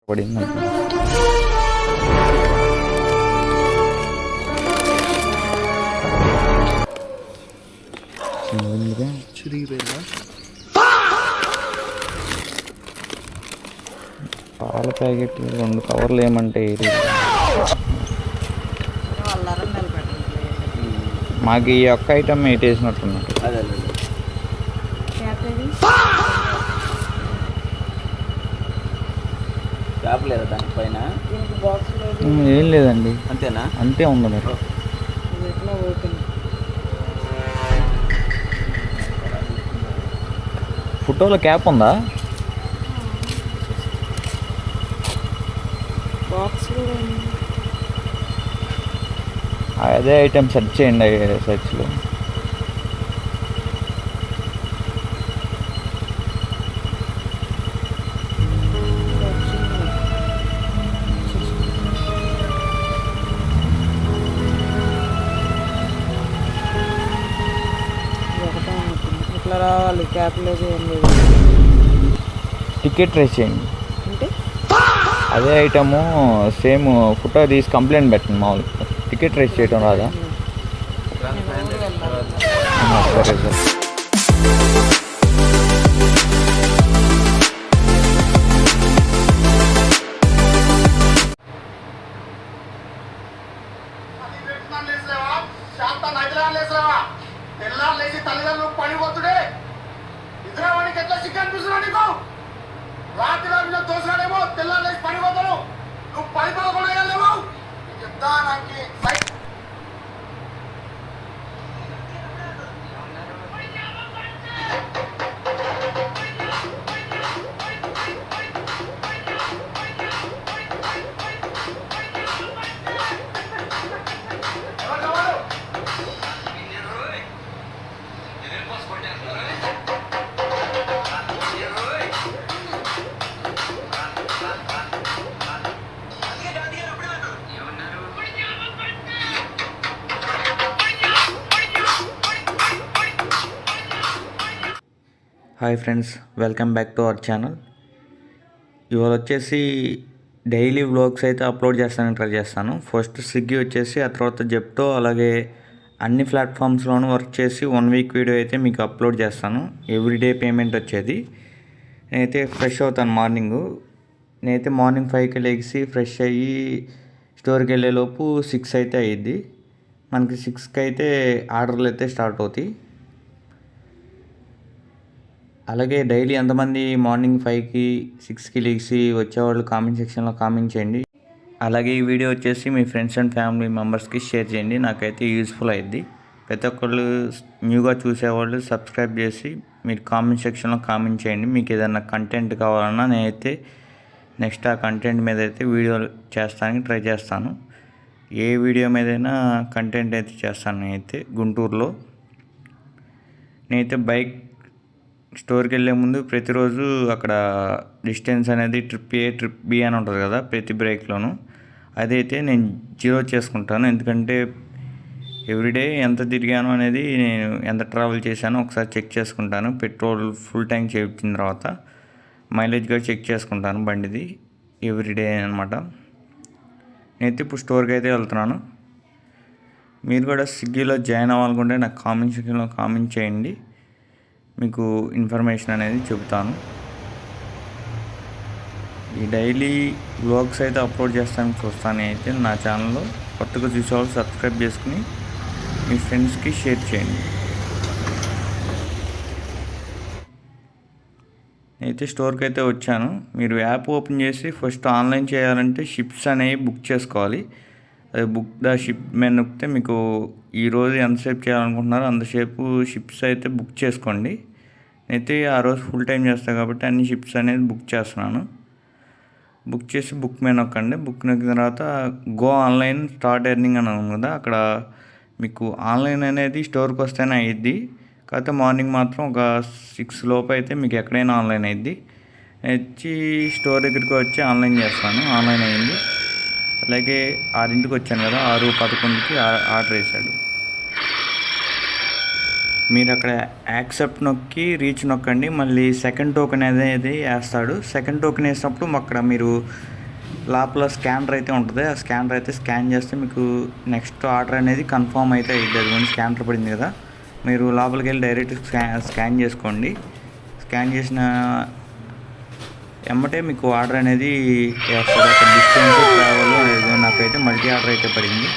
పడింది పాల ప్యాకెట్లు 2 కవర్లు ఏమంటే మాకు ఈ ఒక్క ఐటమ్ వేసేసినట్టున్నారు. లేదా దానిపైన ఏం లేదండి, అంతేనా? అంతే ఉంది. మరి ఫోటోలో క్యాప్ ఉందా? అదే ఐటమ్ సెర్చ్ చేయండి సెర్చ్లో. ఇట్లా రావాలి, క్యాప్ లేదు, ఏం లేదు. టికెట్ ట్రేస్ చేయండి. అంటే అదే ఐటము సేమ్ ఫోటో తీసి కంప్లైంట్ పెట్టండి. మామూలుగా టికెట్ ట్రేస్ చేయడం రాదా? సరే సార్. తల్లిదండ్రులు పడిపోతుడే నిద్రవాడికి ఎట్లా సిగ్గు అనిపిస్తున్నా నీకు? రాత్రి రాత్రి దోసరాడేమో తెల్లారు లేచి పడిపోతాను. నువ్వు పడిపోకుండా లేవు చెప్తా నాకు. Hi friends, welcome back to our channel. ఇవాళ వచ్చేసి డైలీ వ్లాగ్స్ అయితే అప్లోడ్ చేస్తానని ట్రై చేస్తాను. ఫస్ట్ స్విగ్గీ వచ్చేసి, ఆ తర్వాత జెప్టో, అలాగే అన్ని ప్లాట్ఫామ్స్లోనూ వర్క్ చేసి 1 వీక్ వీడియో అయితే మీకు అప్లోడ్ చేస్తాను. ఎవ్రీడే పేమెంట్ వచ్చేది. నేనైతే ఫ్రెష్ అవుతాను మార్నింగు. నేనైతే మార్నింగ్ 5కి లేచి ఫ్రెష్ అయ్యి స్టోర్కి వెళ్ళేలోపు 6 అయితే అయ్యిద్ది. మనకి 6కి అయితే ఆర్డర్లు అయితే స్టార్ట్ అవుతాయి. అలాగే డైలీ ఎంతమంది మార్నింగ్ 5కి 6కి లేచి వచ్చేవాళ్ళు కామెంట్ సెక్షన్లో కామెంట్ చేయండి. అలాగే ఈ వీడియో వచ్చేసి మీ ఫ్రెండ్స్ అండ్ ఫ్యామిలీ మెంబర్స్కి షేర్ చేయండి. నాకైతే యూజ్ఫుల్ అయ్యిద్ది. ప్రతి ఒక్కళ్ళు న్యూగా చూసేవాళ్ళు సబ్స్క్రైబ్ చేసి మీరు కామెంట్ సెక్షన్లో కామెంట్ చేయండి. మీకు ఏదైనా కంటెంట్ కావాలన్నా నేనైతే నెక్స్ట్ ఆ కంటెంట్ మీద అయితే వీడియో చేస్తానికి ట్రై చేస్తాను. ఏ వీడియో మీదైనా కంటెంట్ అయితే చేస్తాను. నేనైతే గుంటూరులో నేనైతే బైక్ స్టోర్కి వెళ్ళే ముందు ప్రతిరోజు అక్కడ డిస్టెన్స్ అనేది ట్రిప్ ఏ ట్రిప్ బి అని ఉంటుంది కదా ప్రతి బ్రేక్లోనూ. అదైతే నేను 0 చేసుకుంటాను. ఎందుకంటే ఎవ్రీడే ఎంత తిరిగాను అనేది, నేను ఎంత ట్రావెల్ చేశానో ఒకసారి చెక్ చేసుకుంటాను. పెట్రోల్ ఫుల్ ట్యాంక్ చేయించిన తర్వాత మైలేజ్ కూడా చెక్ చేసుకుంటాను బండిది ఎవ్రీడే అనమాట. నేనైతే ఇప్పుడు స్టోర్కి అయితే వెళ్తున్నాను. మీరు కూడా స్విగ్గీలో జాయిన్ అవ్వాలనుకుంటే నాకు కామెంట్ సెక్షన్లో కామెంట్ చేయండి. మీకు ఇన్ఫర్మేషన్ అనేది చెబుతాను. ఈ డైలీ వ్లాగ్స్ అయితే అప్లోడ్ చేస్తాను చూస్తాను. అయితే నా ఛానల్లో కొత్తగా చూసేవాళ్ళు సబ్స్క్రైబ్ చేసుకుని మీ ఫ్రెండ్స్కి షేర్ చేయండి. అయితే స్టోర్కి అయితే వచ్చాను. మీరు యాప్ ఓపెన్ చేసి ఫస్ట్ ఆన్లైన్ చేయాలంటే షిప్స్ అనేవి బుక్ చేసుకోవాలి. అది బుక్ ద షిప్ మీద నొక్కితే మీకు ఈరోజు ఎంతసేపు చేయాలనుకుంటున్నారో అంతసేపు షిప్స్ అయితే బుక్ చేసుకోండి. అయితే ఆ రోజు ఫుల్ టైం చేస్తాను కాబట్టి అన్ని షిప్స్ అనేది బుక్ చేస్తున్నాను. బుక్ చేసి బుక్ మీద నొక్కండి. బుక్ నొక్కిన తర్వాత గో ఆన్లైన్ స్టార్ట్ ఎర్నింగ్ అని ఉంది కదా, అక్కడ మీకు ఆన్లైన్ అనేది స్టోర్కి వస్తేనే అయ్యిద్ది. కాకపోతే మార్నింగ్ మాత్రం ఒక 6 లోపు అయితే మీకు ఎక్కడైనా ఆన్లైన్ అయ్యిద్ది. వచ్చి స్టోర్ దగ్గరికి వచ్చి ఆన్లైన్ చేస్తాను. ఆన్లైన్ అయ్యింది. అలాగే 6ంటికి వచ్చాను కదా, 6:11కి ఆర్డర్ వేసాడు. మీరు అక్కడ యాక్సెప్ట్ నొక్కి రీచ్ నొక్కండి. మళ్ళీ సెకండ్ టోకెన్ అనేది వేస్తాడు. సెకండ్ టోకెన్ వేసినప్పుడు అక్కడ మీరు లోపల స్కానర్ అయితే ఉంటుంది. ఆ స్కానర్ అయితే స్కాన్ చేస్తే మీకు నెక్స్ట్ ఆర్డర్ అనేది కన్ఫర్మ్ అయితే అయ్యింది. అది ముందు స్కానర్ పడింది కదా, మీరు లోపలికి వెళ్ళి డైరెక్ట్ స్కాన్ చేసుకోండి. స్కాన్ చేసిన ఎమ్మటే మీకు ఆర్డర్ అనేది వేస్తారు. అక్కడ డిస్టెన్స్ ట్రావెల్ అనేది నాకైతే మల్టీ ఆర్డర్ అయితే పడింది.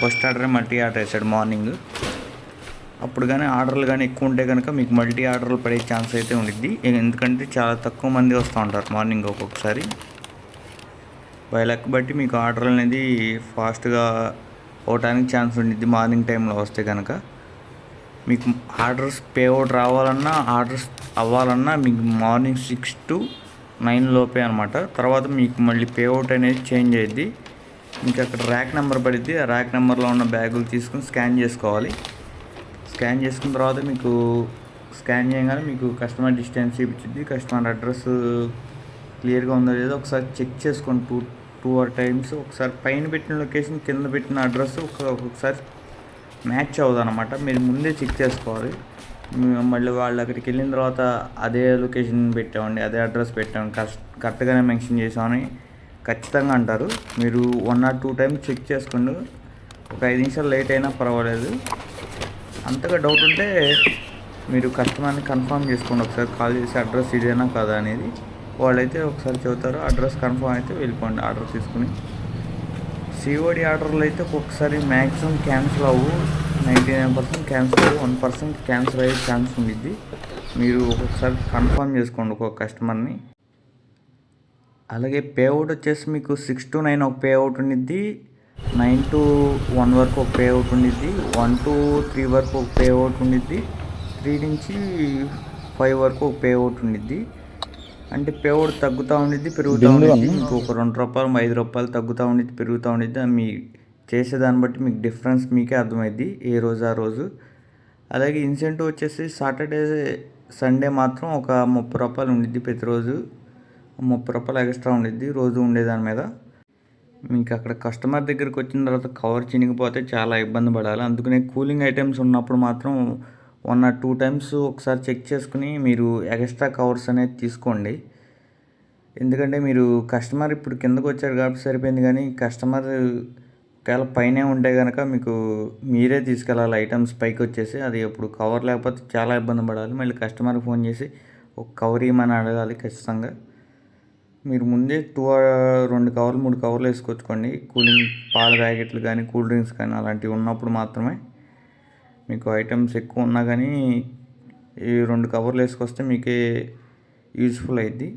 ఫస్ట్ ఆర్డర్ మల్టీ ఆర్డర్ వేసాడు మార్నింగ్. అప్పుడు కానీ ఆర్డర్లు కానీ ఎక్కువ ఉంటే కనుక మీకు మల్టీ ఆర్డర్లు పడే ఛాన్స్ అయితే ఉండిద్ది. ఎందుకంటే చాలా తక్కువ మంది వస్తూ ఉంటారు మార్నింగ్. ఒక్కొక్కసారి బై లక్ బట్టి మీకు ఆర్డర్ అనేది ఫాస్ట్గా అవడానికి ఛాన్స్ ఉండిద్ది మార్నింగ్ టైంలో వస్తే కనుక. మీకు ఆర్డర్స్ పేఅవుట్ రావాలన్నా ఆర్డర్స్ అవ్వాలన్నా మీకు మార్నింగ్ 6 to 9 లోపే అనమాట. తర్వాత మీకు మళ్ళీ పేఅవుట్ అనేది చేంజ్ అయ్యిద్ది. మీకు అక్కడ ర్యాక్ నెంబర్ పడిద్ది. ఆ ర్యాక్ నెంబర్లో ఉన్న బ్యాగులు తీసుకుని స్కాన్ చేసుకోవాలి. స్కాన్ చేసుకున్న తర్వాత మీకు స్కాన్ చేయగానే మీకు కస్టమర్ డిస్టెన్స్ చూపించింది. కస్టమర్ అడ్రస్ క్లియర్గా ఉందో లేదో ఒకసారి చెక్ చేసుకోండి. టూ ఆర్ టైమ్స్ ఒకసారి పైన పెట్టిన లొకేషన్ కింద పెట్టిన అడ్రస్ ఒక్కొక్కసారి మ్యాచ్ అవ్వదు అనమాట. మీరు ముందే చెక్ చేసుకోవాలి. మళ్ళీ వాళ్ళు అక్కడికి వెళ్ళిన తర్వాత అదే లొకేషన్ పెట్టామండి, అదే అడ్రస్ పెట్టాము, కరెక్ట్గానే మెన్షన్ చేసామని ఖచ్చితంగా అంటారు. మీరు 1 or 2 times చెక్ చేసుకోండి. ఒక 5 నిమిషాలు లేట్ అయినా పర్వాలేదు. అంతగా డౌట్ ఉంటే మీరు కస్టమర్ని కన్ఫర్మ్ చేసుకోండి. ఒకసారి కాల్ చేసి అడ్రస్ ఇదేనా కదా అనేది వాళ్ళైతే ఒకసారి చెబుతారు. అడ్రస్ కన్ఫర్మ్ అయితే వెళ్ళిపోండి ఆర్డర్ తీసుకుని. సిఓడి ఆర్డర్లు అయితే ఒక్కొక్కసారి మ్యాక్సిమం క్యాన్సిల్ అవ్వు. 99% క్యాన్సిల్ అవ్వు, 1% క్యాన్సిల్ అయ్యే ఛాన్స్ ఉండిద్ది. మీరు ఒక్కొక్కసారి కన్ఫర్మ్ చేసుకోండి ఒక్కొక్క కస్టమర్ని. అలాగే పేఅవుట్ వచ్చేసి మీకు 6 to 9 ఒక పేఅవుట్ ఉండిద్ది, 9 to 1 వరకు ఒక పేఅవుట్ ఉండిద్ది, 1 to 3 వరకు ఒక పేఅవుట్ ఉండిద్ది, 3 నుంచి 5 వరకు ఒక పేఅవుట్ ఉండిద్ది. అంటే పేఅవుట్ తగ్గుతూ ఉండిద్ది, పెరుగుతూ ఉండిద్ది. మీకు ఒక 2 రూపాయలు 5 రూపాయలు తగ్గుతూ ఉండిద్ది, పెరుగుతూ ఉండిద్ది. మీ చేసేదాన్ని బట్టి మీకు డిఫరెన్స్ మీకే అర్థమైద్ది ఏ రోజు ఆ రోజు. అలాగే ఇన్సెంటివ్ వచ్చేసి సాటర్డే సండే మాత్రం ఒక 30 రూపాయలు ఉండిద్ది. ప్రతిరోజు 30 రూపాయలు ఎక్స్ట్రా ఉండిద్ది రోజు ఉండేదాని మీద. మీకు అక్కడ కస్టమర్ దగ్గరికి వచ్చిన తర్వాత కవర్ చినిగిపోతే చాలా ఇబ్బంది పడాలి. అందుకనే కూలింగ్ ఐటమ్స్ ఉన్నప్పుడు మాత్రం 1 or 2 times ఒకసారి చెక్ చేసుకుని మీరు ఎక్స్ట్రా కవర్స్ అనేది తీసుకోండి. ఎందుకంటే మీరు కస్టమర్ ఇప్పుడు కిందకు వచ్చారు కాబట్టి సరిపోయింది, కానీ కస్టమర్ ఒకవేళ పైనే ఉంటే కనుక మీకు మీరే తీసుకెళ్ళాలి ఐటమ్స్ పైకి వచ్చేసి. అది ఇప్పుడు కవర్ లేకపోతే చాలా ఇబ్బంది పడాలి. మళ్ళీ కస్టమర్కి ఫోన్ చేసి ఒక కవర్ ఇవ్వమని అడగాలి ఖచ్చితంగా. మీరు ముందే 2 కవర్లు 3 కవర్లు వేసుకొచ్చుకోండి. కూలింగ్ పాల ప్యాకెట్లు కానీ కూల్ డ్రింక్స్ కానీ అలాంటివి ఉన్నప్పుడు మాత్రమే. మీకు ఐటమ్స్ ఎక్కువ ఉన్నా కానీ ఈ 2 కవర్లు వేసుకొస్తే మీకే యూజ్ఫుల్ అయ్యిద్ది,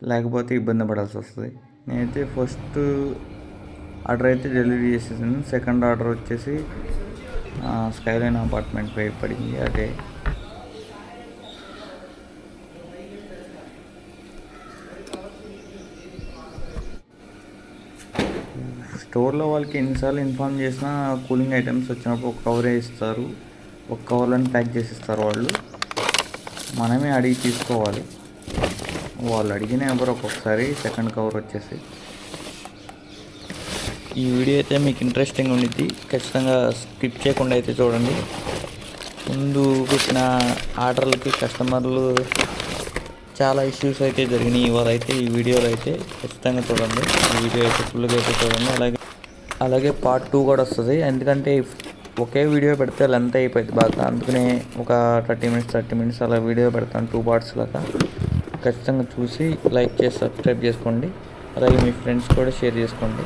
లేకపోతే ఇబ్బంది పడాల్సి వస్తుంది. నేనైతే ఫస్ట్ ఆర్డర్ అయితే డెలివరీ చేసేసాను. సెకండ్ ఆర్డర్ వచ్చేసి స్కైలైన్ అపార్ట్మెంట్ పై పడింది. అదే స్టోర్లో వాళ్ళకి ఎన్నిసార్లు ఇన్ఫార్మ్ చేసినా కూలింగ్ ఐటమ్స్ వచ్చినప్పుడు ఒక కవరే ఇస్తారు, ఒక కవర్లను ప్యాక్ చేసి ఇస్తారు వాళ్ళు. మనమే అడిగి తీసుకోవాలి. వాళ్ళు అడిగిన ఎవరు ఒక్కొక్కసారి సెకండ్ కవర్ వచ్చేసి. ఈ వీడియో అయితే మీకు ఇంట్రెస్టింగ్ ఉండిద్ది, ఖచ్చితంగా స్కిప్ చేయకుండా అయితే చూడండి. ముందు పెట్టిన ఆర్డర్లకి కస్టమర్లు చాలా ఇష్యూస్ అయితే జరిగినాయి. ఇవాళ అయితే ఈ వీడియోలో అయితే ఖచ్చితంగా చూడండి. ఈ వీడియో అయితే ఫుల్గా అయితే చూడండి. అలాగే part 2 కూడా వస్తుంది. ఎందుకంటే ఒకే వీడియో పెడితే లెంత్ అయిపోయింది బాగా. అందుకనే ఒక 30 minutes అలా వీడియో పెడతాను 2 parts లాగా. ఖచ్చితంగా చూసి లైక్ చేసి సబ్స్క్రైబ్ చేసుకోండి. అలాగే మీ ఫ్రెండ్స్ కూడా షేర్ చేసుకోండి.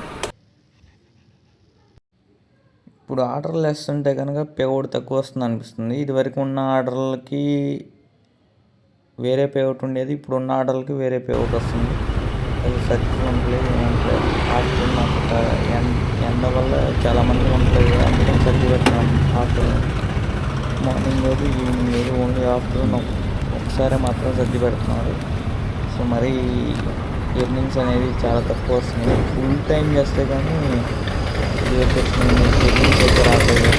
ఇప్పుడు ఆర్డర్లు వేస్తుంటే కనుక పేఅవుట్ తక్కువ వస్తుంది అనిపిస్తుంది. ఇదివరకు ఉన్న ఆర్డర్లకి వేరే పేఅవుట్ ఉండేది, ఇప్పుడు ఉన్న ఆర్డర్లకి వేరే పేఅవుట్ వస్తుంది. అది సర్కిల్ ఉండలేదు, ఏముంటలేదు. హాస్టల్ ఎండ వల్ల చాలామంది ఉండలేదు, అందుకని సర్కిల్ పెట్టినాం. హాస్టల్ మార్నింగ్ లేదు, ఈవినింగ్ లేదు, ఓన్లీ ఆఫ్టర్నూన్ ఒకసారి మాత్రం సర్ది పెడుతున్నారు. సో మరి ఎర్నింగ్స్ అనేది చాలా తక్కువ వస్తున్నాయి. ఫుల్ టైం చేస్తే కానీ ఎర్నింగ్స్ అయితే రాలేదు.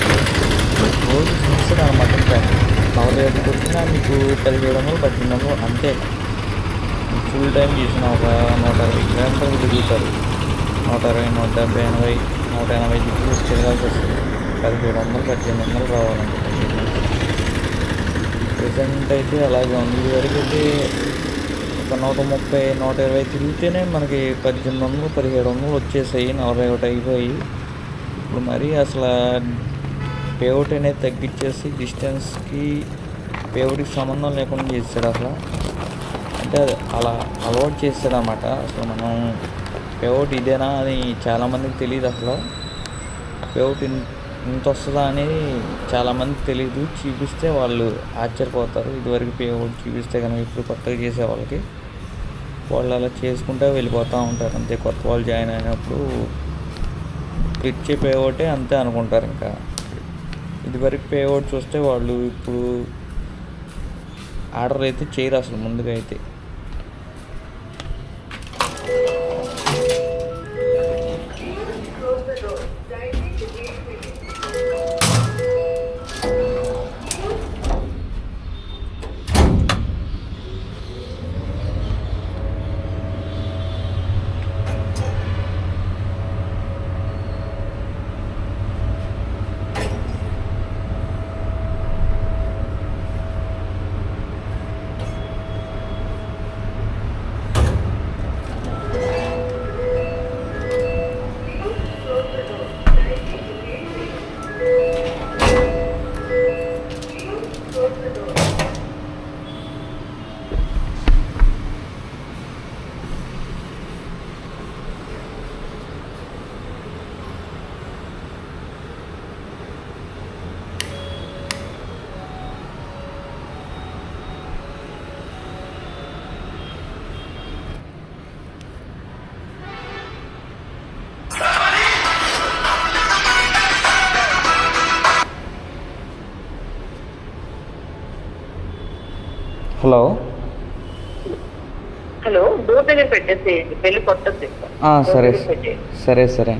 రోజు ఫిక్స్డ్ అనమాట. ఇంకా 45 వచ్చినా మీకు 1700 1800 అంతే. ఫుల్ టైం చేసిన ఒక 120 కిలోమీటర్లు తిరుగుతారు. 120 170 80 180 దిక్కులు తిరగాల్సి వస్తుంది. 1700 1800 రావాలంటే. ప్రజెంట్ అయితే అలాగే ఉంది. ఇదివరకు అయితే ఒక 130, 120 తిరిగితేనే మనకి 1800, 1700 వచ్చేసాయి. 41 అయిపోయి ఇప్పుడు మరీ అసలు పేఅవుట్ అనేది తగ్గించేసి డిస్టెన్స్కి పేఅవుట్కి సంబంధం లేకుండా చేస్తాడు అసలు. అంటే అలా అలవాటు చేస్తాడు అన్నమాట. అసలు మనం పేఅవుట్ ఇదేనా అని చాలామందికి తెలియదు. అసలు పేఅవుట్ ఇంత వస్తుందా అనేది చాలామందికి తెలియదు. చూపిస్తే వాళ్ళు ఆశ్చర్యపోతారు. ఇదివరకు పేఅవుట్ చూపిస్తే కనుక ఇప్పుడు కొత్తగా చేసే వాళ్ళకి వాళ్ళు అలా చేసుకుంటూ వెళ్ళిపోతూ ఉంటారు. అంతే కొత్త వాళ్ళు జాయిన్ అయినప్పుడు ఇచ్చే పేఅవుటే అంతే అనుకుంటారు. ఇంకా ఇదివరకు పేఅవుట్ చూస్తే వాళ్ళు ఇప్పుడు ఆర్డర్ అయితే చేయరు అసలు ముందుగా అయితే. హలో హలో, డోర్ దగ్గర పెట్టేసేయండి, పెళ్లి కొట్టద్దు. సరే సరే సరే.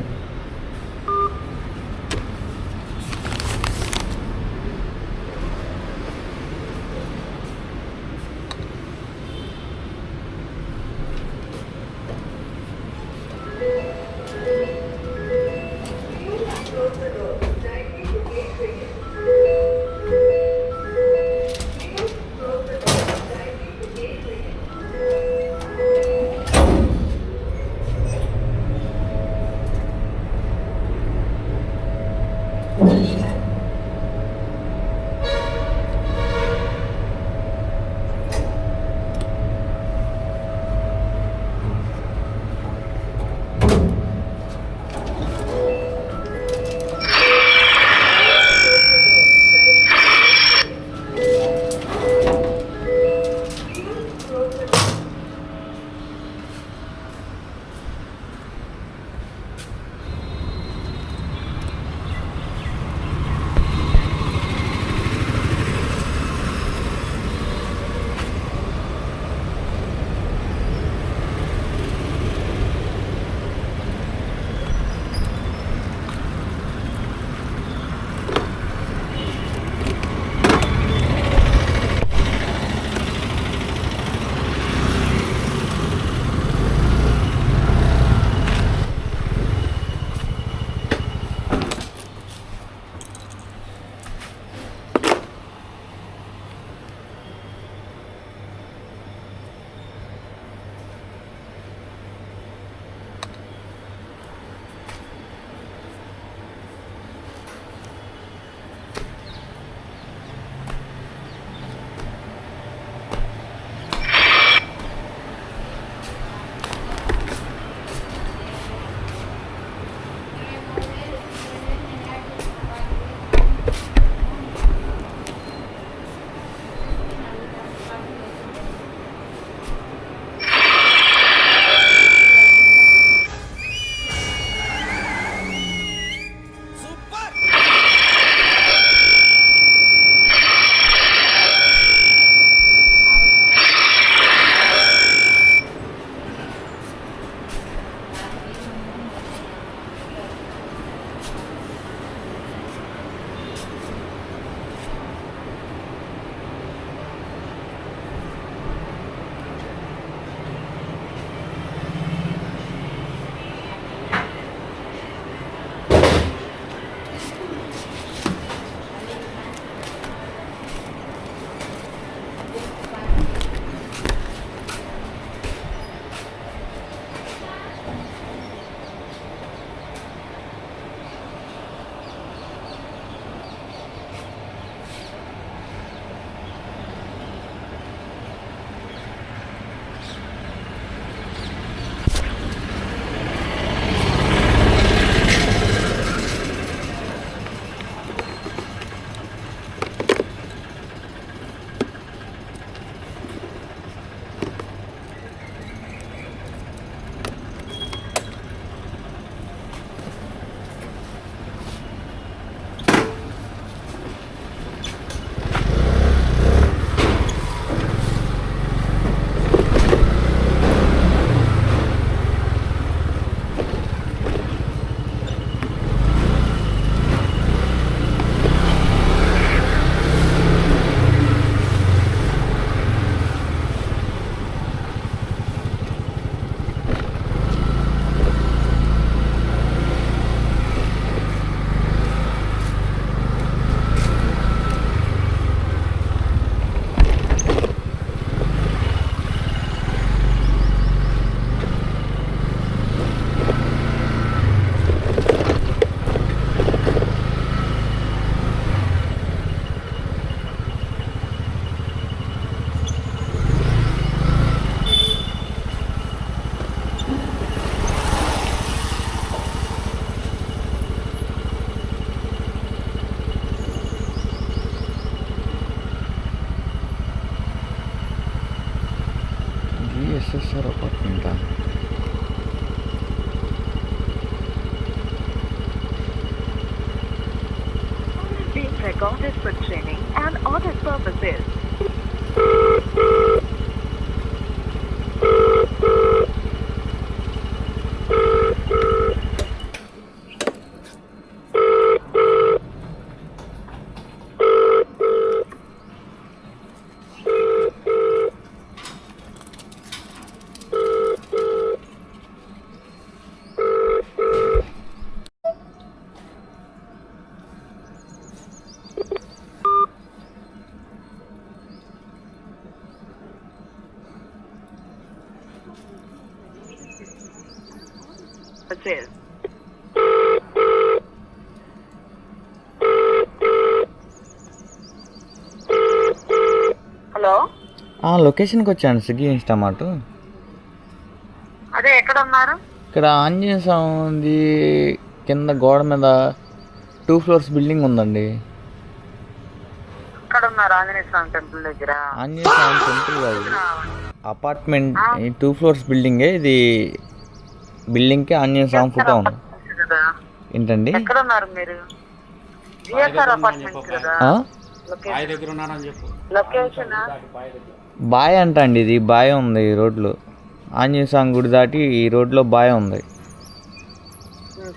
recorded for training and audit purposes. Purposes. Hello, లొకేషన్కి వచ్చాను, స్విగ్గీ ఇన్స్టామార్ట్. అదే ఎక్కడ ఉన్నారు? ఇక్కడ ఆంజనేయ స్వామిది కింద గోడ మీద 2 floors బిల్డింగ్ ఉందండి. ఎక్కడ ఉన్నారు? ఆంజనేయ స్వామి టెంపుల్ దగ్గర. ఆంజనేయ స్వామి టెంపుల్ కాదు, అపార్ట్మెంట్. ఈ 2 floors బిల్డింగే ఇది. బిల్డింగ్కి ఆంజనేయ స్వామి ఫోటో ఉంది. ఏంటండి? ఎక్కడ ఉన్నారు మీరు? జిఎస్ఆర్ అపార్ట్మెంట్స్ కదా. లొకేషన్ బాయ్ అంట అండి, ఇది బాయ్ ఉంది ఈ రోడ్లో. ఆంజనేయ స్వామి గుడి దాటి ఈ రోడ్లో బాయ్ ఉంది.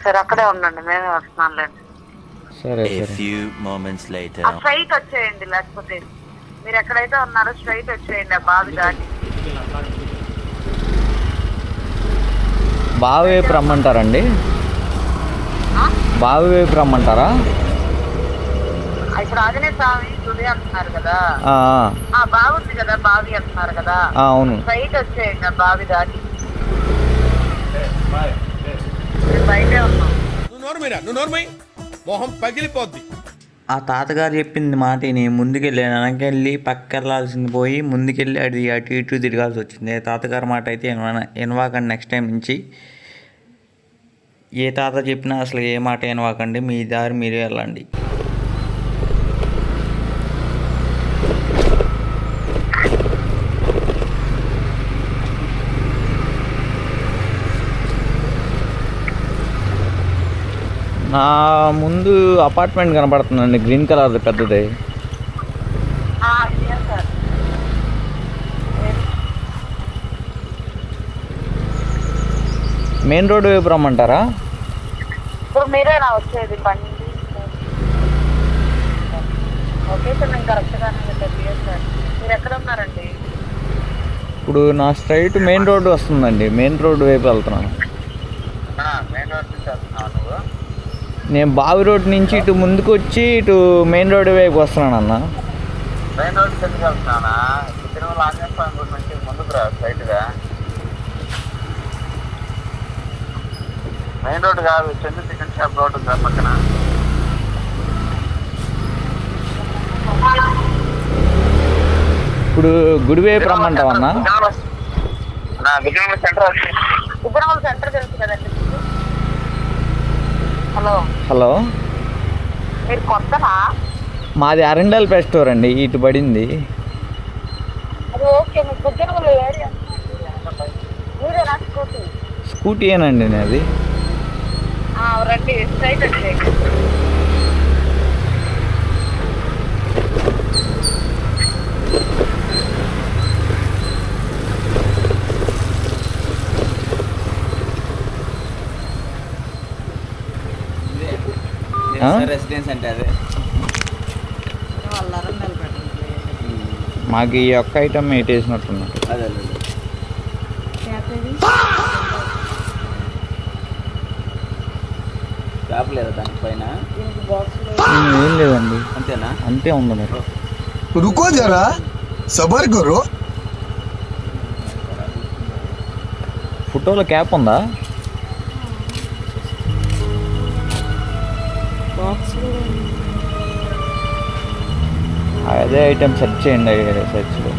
సరే, అక్కడే ఉండండి, మేమే వస్తున్నాంలేండి. సరే A సరే. few moments later. ఆ స్ట్రైట్ వచ్చేయండి, లేకపోతే మీరు ఎక్కడైతే ఉన్నారో స్ట్రైట్ వచ్చేయండి ఆ బావి దాటి. బావి వైపు రమ్మంటారండి? బావి వైపు రమ్మంటారా? ఇప్పుడు ఆంజనేయ స్వామి గుడి అంటున్నారు కదా, ఆ, ఆ బావి ఉంది కదా, బావి అంటున్నారు కదా, అవును. స్ట్రైట్ వచ్చేయండి ఆ బావి దాటి. మేము బయటే ఉన్నాం. మొహం పగిలిపోద్ది. ఆ తాతగారు చెప్పింది మాట నేను ముందుకెళ్ళి వెనకెళ్ళి పక్కకెళ్ళాల్సింది పోయి ముందుకెళ్ళి అటు ఇటు తిరగాల్సి వచ్చింది. తాతగారి మాట అయితే వినవాకండి. నెక్స్ట్ టైం నుంచి ఏ తాత చెప్పినా అసలు ఏ మాట వినవాకండి, మీ దారి మీరే వెళ్ళండి. నా ముందు అపార్ట్మెంట్ కనపడుతుందండి, గ్రీన్ కలర్ పెద్దది. సార్, మెయిన్ రోడ్ వైపు రమ్మంటారా? ఇప్పుడు మీరేనా వచ్చేది బండి? లొకేషన్ నేను కరెక్ట్గానే పెట్టాను సార్. మీరు ఎక్కడ ఉన్నారండి? ఇప్పుడు నా స్ట్రైట్ మెయిన్ రోడ్ వస్తుందండి, మెయిన్ రోడ్ వైపు వెళ్తున్నాను. మెయిన్ రోడ్ నుంచి వస్తున్నావు నువ్వు? నేను బావి రోడ్ నుంచి ఇటు ముందుకు వచ్చి ఇటు మెయిన్ రోడ్ వైపు వస్తున్నాను అన్న. మెయిన్ రోడ్ ఎందుకు వెళ్తున్నానా? తిరుమల ఆంజనేయ స్వామి గుడి నుంచి ముందుకు రా, స్ట్రైట్గా. మెయిన్ రోడ్ కాదు, చందు చికెన్ షాప్ రోడ్ ఉందా పక్కన? ఇప్పుడు గుడి వైపు రమ్మంటావు అన్న? విజయనగరం సెంటర్ వచ్చి విజయనగరం సెంటర్ తెలుసు కదండి. హలో, హలో, మీరు కొత్తనా? మాది అరండల్ రెస్టోరెంట్ అండి, ఇటు పడింది. అది ఓకే, మీకు విజయనగరం ఏరియా మీరేనా? స్కూటీ స్కూటీ ఏనండి నాది. రండి, స్ట్రైట్ వచ్చేయండి. రెసిడెన్స్ అంటే అదే. వాళ్ళ అరణ్యాలు పెట్టండి. మాకు ఈ ఒక్క ఐటమ్ ఎయిట్ వేసినట్టున్నా. అదే షాప్ లేదా దానిపైన? దీనికి బాక్స్లో ఏం లేదండి, అంతేనా? అంతే ఉంది మరి. रुको जरा सबर करो. ఫోటోలో క్యాప్ ఉందా? బాక్స్లో అదే ఐటమ్ సెర్చ్ చేయండి, సెర్చ్లో.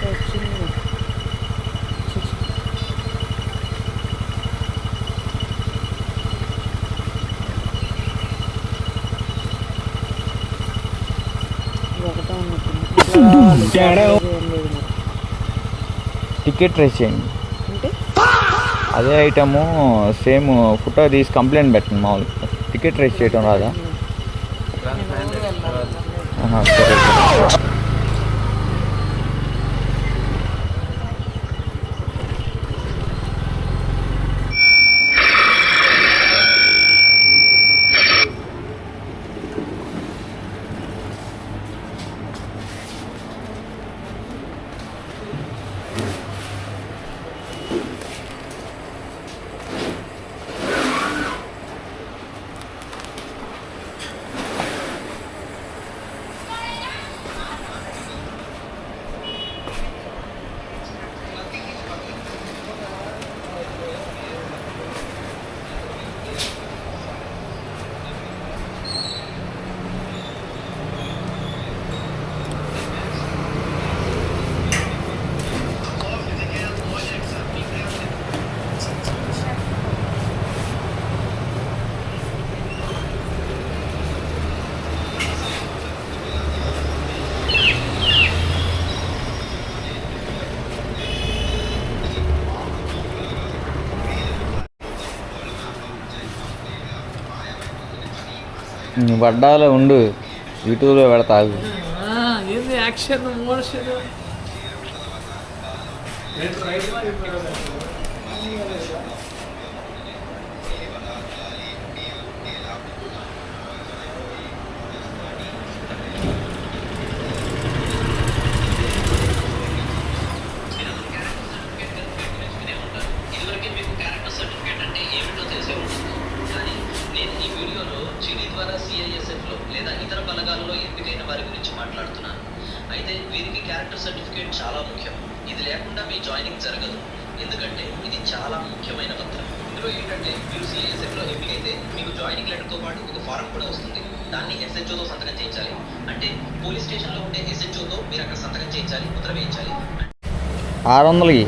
వచ్చింది. ఒకటే ఉన్నట్టుంది. టికెట్ ట్రై చేయండి. అంటే అదే ఐటము సేమ్ ఫోటో తీసి కంప్లైంట్ పెట్టండి మామూలుగా. టికెట్ రైస్ చేయటం రాదా? సరే సరే. పడ్డాలో ఉండు, యూట్యూబ్లో పెడతాగు. ఏంది యాక్షన్ మోషన్. అయితే వీరికి క్యారెక్టర్ సర్టిఫికేట్ చాలా ముఖ్యం. ఇది లేకుండా మీ జాయినింగ్ జరగదు. ఎందుకంటే ఇది చాలా ముఖ్యమైన పత్రం. ఇందులో ఏంటంటే మీరు సిఐఎస్ఎఫ్లో ఎంపికైతే మీకు జాయినింగ్ లెటర్తో పాటు ఒక ఫారం కూడా వస్తుంది. దాన్ని ఎస్హెచ్ఓతో సంతకం చేయించాలి. అంటే పోలీస్ స్టేషన్లో ఉండే ఎస్హెచ్ఓతో మీరు అక్కడ సంతకం చేయించాలి, ముద్ర వేయించాలి. 600కి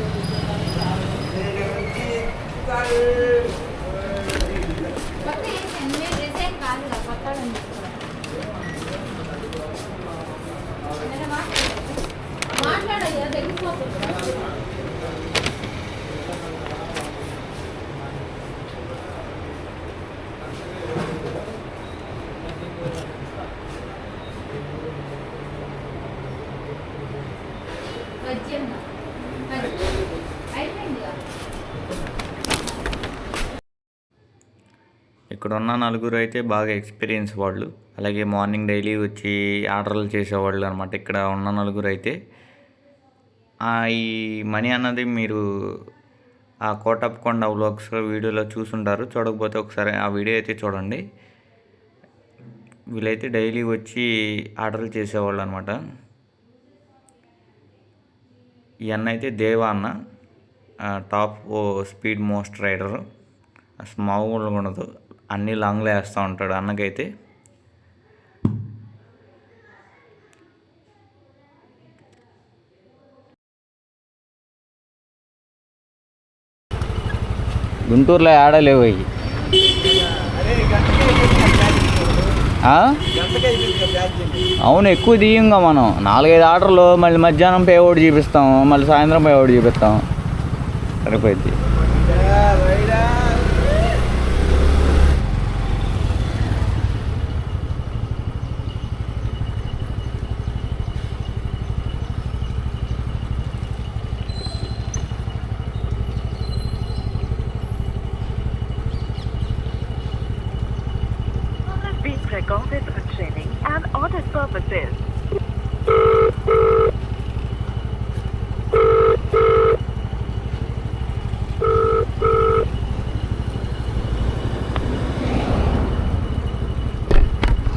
ఇక్కడ ఉన్న నలుగురు అయితే బాగా ఎక్స్పీరియన్స్ వాళ్ళు, అలాగే మార్నింగ్ డైలీ వచ్చి ఆర్డర్లు చేసేవాళ్ళు అనమాట. ఇక్కడ ఉన్న నలుగురు అయితే ఈ మనీ అన్నది మీరు ఆ కోటప్పకొండ వ్లాగ్స్ వీడియోలో చూసుంటారు. చూడకపోతే ఒకసారి ఆ వీడియో అయితే చూడండి. వీళ్ళైతే డైలీ వచ్చి ఆర్డర్లు చేసేవాళ్ళు అనమాట. ఈ అన్న అయితే దేవా అన్న, టాప్ స్పీడ్ మోస్ట్ రైడరు. మామూలుగా ఉండదు, అన్నీ లాంగ్లో వేస్తూ ఉంటాడు అన్నకైతే. గుంటూరులో ఆడలేవు అవి. అవును, ఎక్కువ తీయంగా మనం 4-5 ఆర్డర్లు, మళ్ళీ మధ్యాహ్నం పే ఒకటి చూపిస్తాం, మళ్ళీ సాయంత్రం పే ఒకటి చూపిస్తాం, సరిపోయింది. Recorded for training and audit purposes.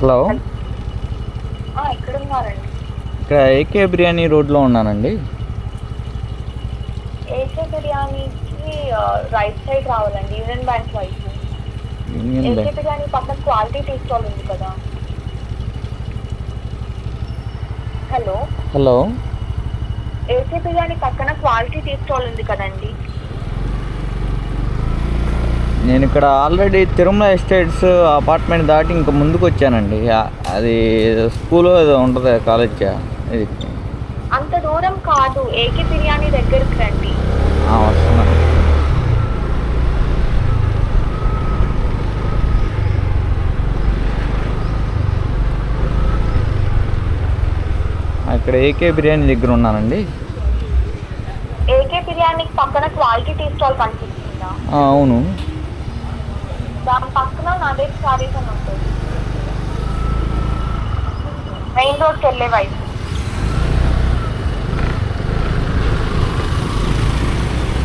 Hello, ఎక్కడ ఉన్నారండి? ఇక్కడ ఏకే బిర్యానీ రోడ్లో ఉన్నానండి. ఏకే బిర్యానీకి రైట్ సైడ్ రావాలండి, యూనియన్ బ్యాంక్ వైపు. Union AK bank. బిర్యానీ పక్కన క్వాలిటీ టీ స్టాల్ ఉంది కదా. హలో హలో, ఏకే బిర్యానీ పక్కన క్వాలిటీ టీ స్టాల్ ఉంది కదండి. నేను ఇక్కడ ఆల్రెడీ తిరుమల ఎస్టేట్స్ అపార్ట్మెంట్ దాటి ఇంకా ముందుకు వచ్చానండి. అది స్కూల్ ఏదో ఉంటుంది, కాలేజ్. ఇది అంత దూరం కాదు, ఏకే బిర్యానీ దగ్గరికి రండి. వస్తున్నాను. ఇక్కడ ఏకే బిర్యానీ దగ్గర ఉన్నానండి. ఏకే బిర్యానీకి పక్కన క్వాలిటీ టీ స్టాల్ కనిపిస్తుందా? అవును. దాని పక్కన నాదేశ్ సారీస్ అని ఉంటుంది, మెయిన్ రోడ్కి వెళ్ళే వైపు.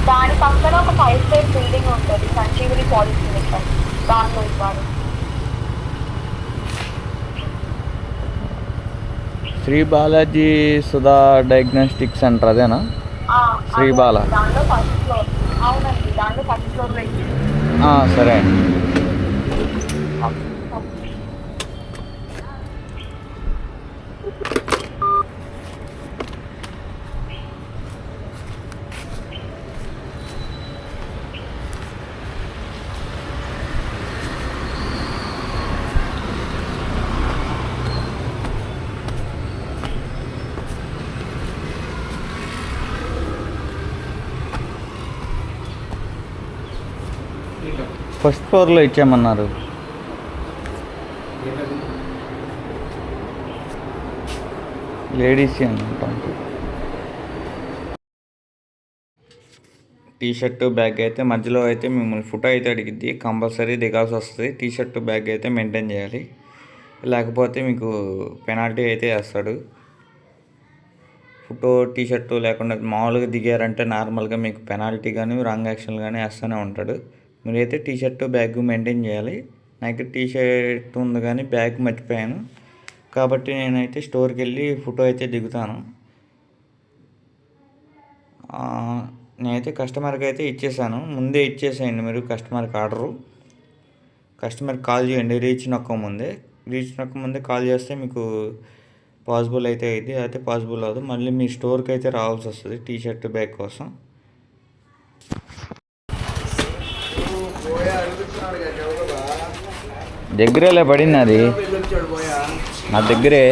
దాని పక్కన ఒక 5 స్టేర్ బిల్డింగ్ ఉంటుంది, సంజీవిని పాలిక్లినిక్, దాంట్లో ఇవ్వాలి. శ్రీ బాలాజీ సుధా డయాగ్నోస్టిక్ సెంటర్ అదేనా? శ్రీ బాలా. దాంట్లో ఫస్ట్ ఫ్లోర్. అవునండి, దాంట్లో ఫస్ట్ ఫ్లోర్ వెళ్తుంది. సరే అండి. ఫస్ట్ ఫ్లోర్లో ఇచ్చామన్నారు. లేడీస్ అనుకుంటాం. టీ షర్టు బ్యాగ్ అయితే మధ్యలో అయితే మిమ్మల్ని ఫోటో అయితే అడిగిద్ది, కంపల్సరీ దిగాల్సి వస్తుంది. టీ షర్టు బ్యాగ్ అయితే మెయింటైన్ చేయాలి, లేకపోతే మీకు పెనాల్టీ అయితే వేస్తాడు. ఫోటో టీ షర్టు లేకుండా మామూలుగా దిగారంటే నార్మల్గా మీకు పెనాల్టీ కానీ రాంగ్ యాక్షన్లు కానీ వేస్తూనే ఉంటాడు. మీరైతే టీ షర్టు బ్యాగ్ మెయింటైన్ చేయాలి. నాకు టీ షర్ట్ ఉంది కానీ బ్యాగ్ మర్చిపోయాను కాబట్టి నేనైతే స్టోర్కి వెళ్ళి ఫోటో అయితే దిగుతాను. నేనైతే కస్టమర్కి అయితే ఇచ్చేసాను, ముందే ఇచ్చేసేయండి మీరు కస్టమర్కి ఆర్డరు. కస్టమర్కి కాల్ చేయండి రీచ్ నొక్కముందే కాల్ చేస్తే మీకు పాసిబుల్ అయితే అయింది, అయితే పాసిబుల్ అవ్వదు. మళ్ళీ మీ స్టోర్కి అయితే రావాల్సి వస్తుంది టీ షర్ట్ బ్యాగ్ కోసం. దగ్గరేలే పడింది, అది నా దగ్గరే.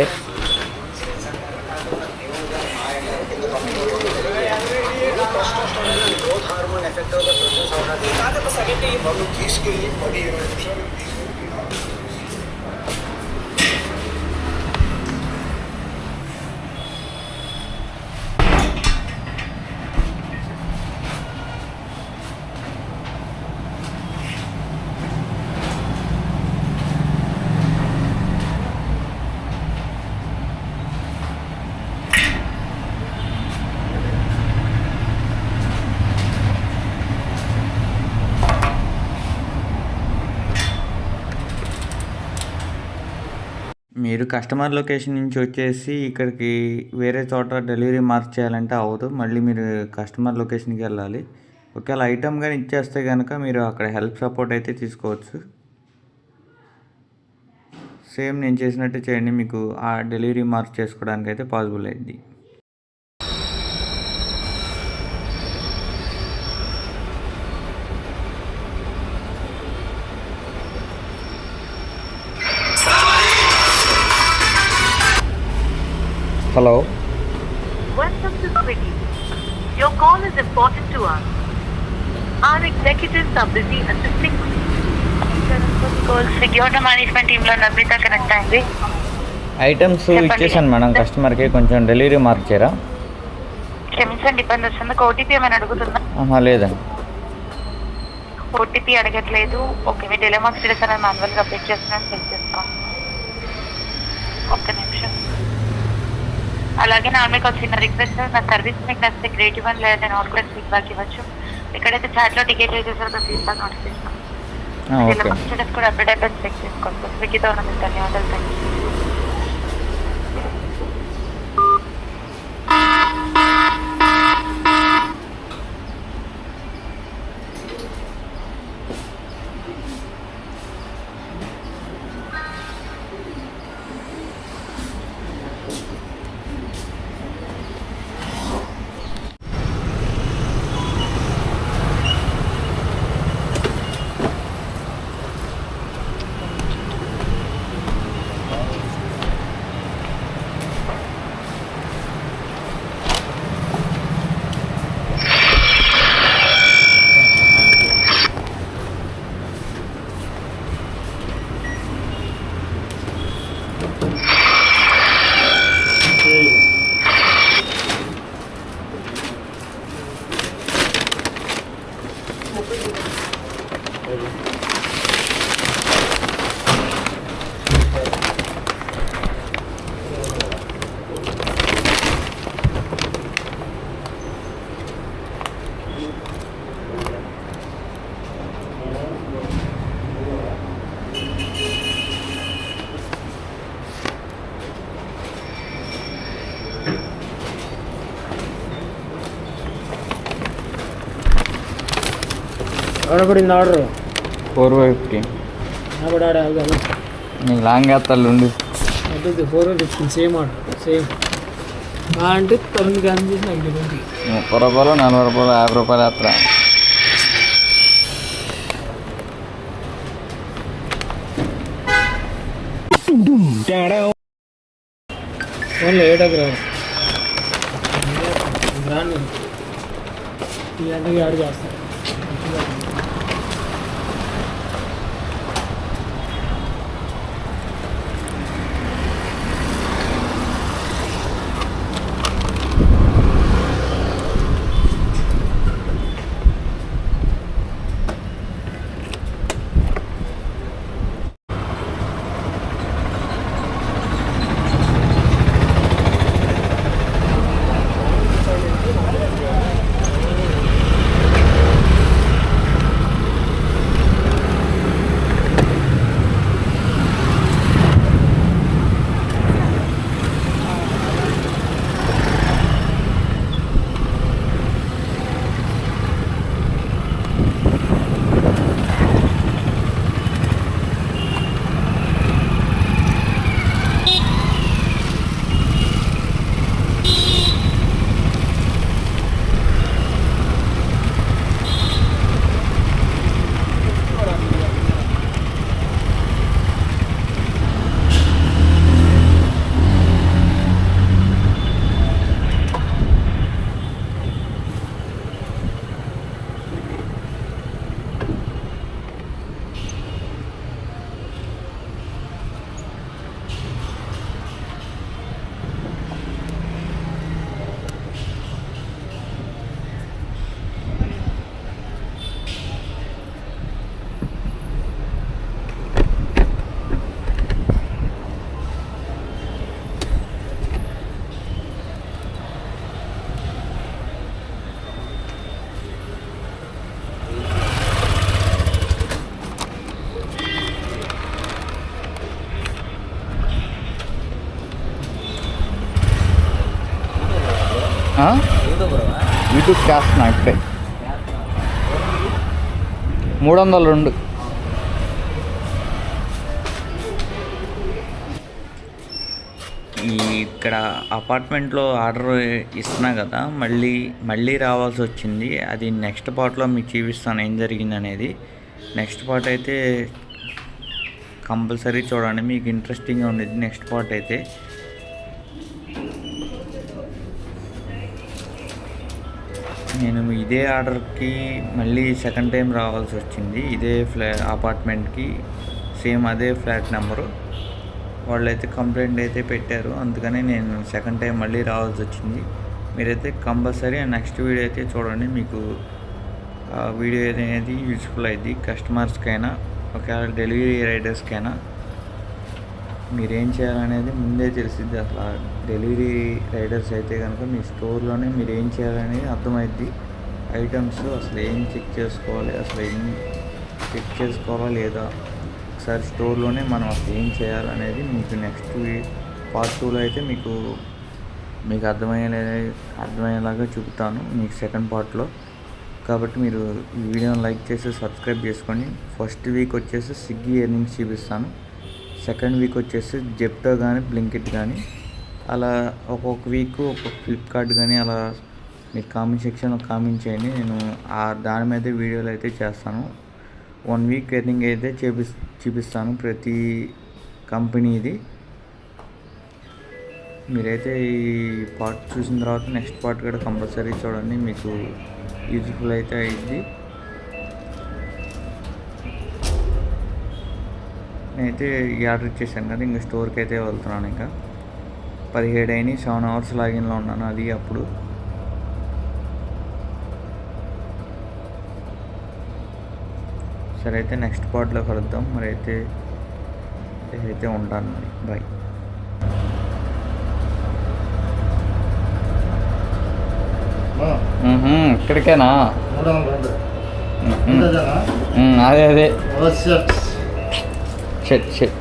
మీరు కస్టమర్ లొకేషన్ నుంచి వచ్చేసి ఇక్కడికి వేరే చోట డెలివరీ మార్చేయాలంటే అవ్వదు, మళ్ళీ మీరు కస్టమర్ లొకేషన్కి వెళ్ళాలి. ఒకవేళ ఐటమ్ కానీ ఇచ్చేస్తే కనుక మీరు అక్కడ హెల్ప్ సపోర్ట్ అయితే తీసుకోవచ్చు. సేమ్ నేను చేసినట్టే చేయండి, మీకు ఆ డెలివరీ మార్క్ చేసుకోవడానికి అయితే పాసిబుల్ అయింది. Hello. Welcome to Swiggy. Your call is important to us. Our executives are busy assisting. Swiggy order management team లో నవ్విత కనెక్ట్ అయింది. ఐటమ్స్ ఇచ్చేసాను మేడం కస్టమర్కి, కొంచెం డెలివరీ మార్క్ చేయరా? క్షమించండి, ఇబ్బంది వస్తుంది. ఓటీపీ ఏమైనా అడుగుతుందా? లేదండి, ఓటీపీ అడగట్లేదు. ఓకే, మీ డెలిమాక్స్ చేస్తాను, మాన్యువల్గా అప్డేట్ చేస్తున్నాను, చెక్ చేస్తాం. ఒక్క నిమిషం. అలాగే నా మీకు వచ్చిన రిక్వెస్ట్, నా సర్వీస్ మీకు నచ్చితే గ్రేట్ ఇవ్వండి, లేదా నేను ఆర్డర్ ఫీడ్బ్యాక్ ఇవ్వచ్చు. ఎక్కడైతే చాట్లో టికెట్ చేసేసారో ఫీడ్బ్యాక్ నోటిఫికేషన్ స్టేటస్ కూడా అప్డేట్ అయిపోయి చెక్ చేసుకోవచ్చు. స్విగ్గీతో ఉన్నది. ధన్యవాదాలు. Thank you. పడింది ఆర్డర్ 450. కూడా నీకు లాంగ్ వేస్తాడు ఉండు. 450 సేమ్ ఆర్డర్ సేమ్ అంటే 9 గ్రాములు చేసి నాకు 30 రూపాయలు 40 రూపాయలు 50 రూపాయలు వేస్తా. ఓన్లీ 7 గ్రాము గ్రాండ్ ఈ గంటకి యాడ్ చేస్తాను. యూట్యూబ్ చేస్తున్నా ఇప్పుడే 302. ఇక్కడ అపార్ట్మెంట్లో ఆర్డర్ ఇస్తున్నా కదా, మళ్ళీ రావాల్సి వచ్చింది. అది నెక్స్ట్ పార్ట్లో మీకు చూపిస్తాను ఏం జరిగింది అనేది. నెక్స్ట్ పార్ట్ అయితే కంపల్సరీ చూడండి, మీకు ఇంట్రెస్టింగ్గా ఉండేది నెక్స్ట్ పార్ట్ అయితే. నేను ఇదే ఆర్డర్కి మళ్ళీ సెకండ్ టైం రావాల్సి వచ్చింది. ఇదే అపార్ట్మెంట్కి సేమ్ అదే ఫ్లాట్ నెంబరు. వాళ్ళైతే కంప్లైంట్ అయితే పెట్టారు, అందుకని నేను సెకండ్ టైం మళ్ళీ రావాల్సి వచ్చింది. మీరైతే కంపల్సరీ నెక్స్ట్ వీడియో అయితే చూడండి, మీకు వీడియో అనేది యూస్ఫుల్ అయింది. కస్టమర్స్కైనా ఒకవేళ డెలివరీ రైడర్స్కైనా మీరేం చేయాలనేది ముందే తెలిసిద్ది. అసలు డెలివరీ రైడర్స్ అయితే కనుక మీ స్టోర్లోనే మీరు ఏం చేయాలనేది అర్థమైద్ది. ఐటమ్స్ అసలు ఏం చెక్ చేసుకోవాలి, అసలు ఏం చెక్ చేసుకోవాలా లేదా, ఒకసారి స్టోర్లోనే మనం అసలు ఏం చేయాలనేది మీకు నెక్స్ట్ పార్ట్ 2లో అయితే మీకు అర్థమయ్యేలాగా చూపుతాను మీకు సెకండ్ పార్ట్లో. కాబట్టి మీరు ఈ వీడియోని లైక్ చేసి సబ్స్క్రైబ్ చేసుకోండి. ఫస్ట్ వీక్ వచ్చేసి స్విగ్గీ ఎర్నింగ్స్ చూపిస్తాను, సెకండ్ వీక్ వచ్చేసి జెప్టో కానీ బ్లింకిట్ కానీ, అలా ఒక్కొక్క వీక్ ఒక్కొక్క ఫ్లిప్కార్ట్ కానీ అలా మీరు కామెంట్ సెక్షన్లో కామెంట్ చేయండి. నేను దాని మీద వీడియోలు అయితే చేస్తాను. 1 వీక్ ఎర్నింగ్ అయితే చూపిస్తాను ప్రతి కంపెనీది. మీరైతే ఈ పార్ట్ చూసిన తర్వాత నెక్స్ట్ పార్ట్ కూడా కంపల్సరీ చూడండి, మీకు యూజ్ఫుల్ అయితే అయింది. నేనైతే ఈ ఆర్డర్ ఇచ్చేసాను కదా, ఇంకా స్టోర్కి అయితే వెళ్తున్నాను. ఇంకా 17 అయినాయి, 7 అవర్స్ లాగిన్లో ఉన్నాను. అది అప్పుడు సరే అయితే నెక్స్ట్ పార్ట్లో కలుద్దాం. మరి అయితే ఉంటాను, మరి బాయ్. ఇక్కడికేనా? అదే షెట్